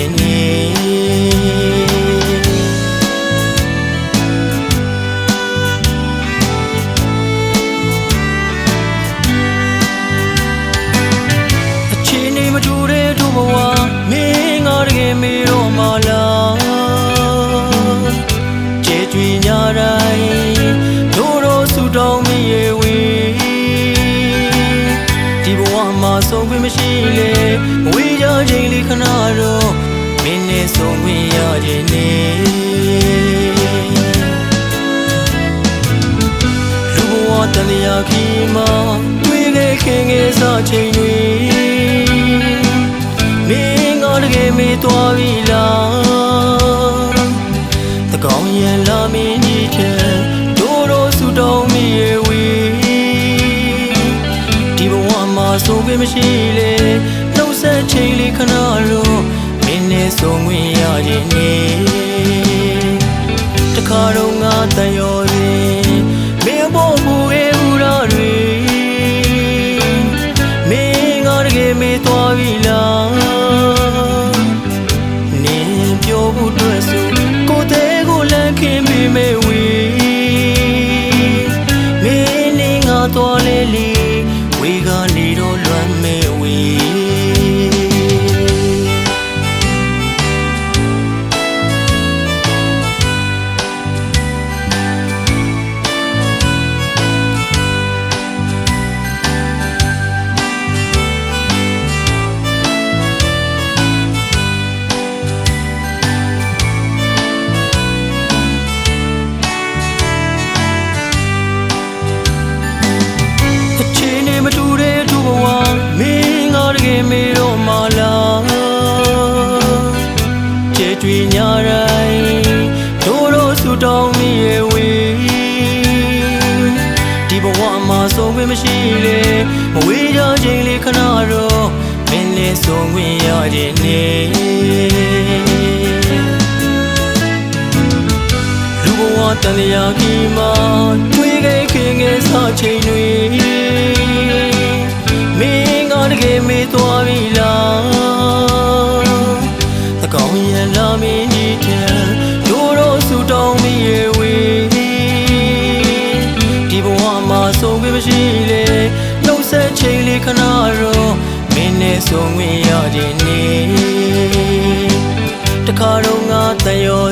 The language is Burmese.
ခြင်းနေအခြေအနေမတူတဲ့တို့ဘဝမင်းငါတကယ်မေတော့မလားကျေးကြွေညတိုင်းတို့ဆူတောင်းမိရဲ့ဝေဒီဘဝမှာဆုံးခွင့်မရှိလေဝေးကြခြင်းလေးခဏတော့မင်းနဲ့ဆုံးခွင့်ရခြင်းနေလူဘဝတန်လျာခီမှာတွေ့ခဲ့ခင်ငယ်စားချိန်တွေမင်းငါတကယ်မေးသွားပြီလားတကောင်းရန်လာမင်းကြီးတဲ့တို့ဆူတောင်းမိရဲ့ဝေးဒီဘဝမှာဆုံးခွင့်မရှိလေနှုတ်ဆက်ချိန်လေးခဏတော့မင်းနဲ့ဆုံးခွင့်ရခြင်းနေတခါတော့ငါတန်ရော်ရင်မင်းဖို့မူရဲ့ဦးရတွေမင်းငါတကယ်မေးသွားပြီလားနင်းပြောဖို့တွေ့ဆိုကိုယ်တည်းကိုလန့်ခင်ပြီးမဲ့ဝေးမင်းနဲ့ငါသွားလေလေဝေကနေတော့လွမ်းမဲ့ဝေးမတူတဲ့သူဘဝမင်းငါတကယ်မေတော့မလားကျေးကြွေညတိုင်းတို့ဆူတောင်းမိရဲ့ဝေးဒီဘဝမှာဆုံးခွင့်မရှိလေမဝေးကြခြင်းလေးခဏတော့မင်းနဲ့ဆုံးခွင့်ရခြင်းနေလူဘဝတန်လျာခီမှာတွေ့ခဲ့ခင်ငယ်စားချိန်တွေမင်းငါတကယ်မေးသွားပြီလားတကောင်းရန်လာမင်းကြီးတဲ့တို့ဆူတောင်းမိရဲ့ဝေးဒီဘဝမှာဆုံးခွင့်မရှိလေနှုတ်ဆက်ချိန်လေးခဏတော့မင်းနဲ့ဆုံးခွင့်ရခြင်းနေတခါတော့ငါတန်ရော်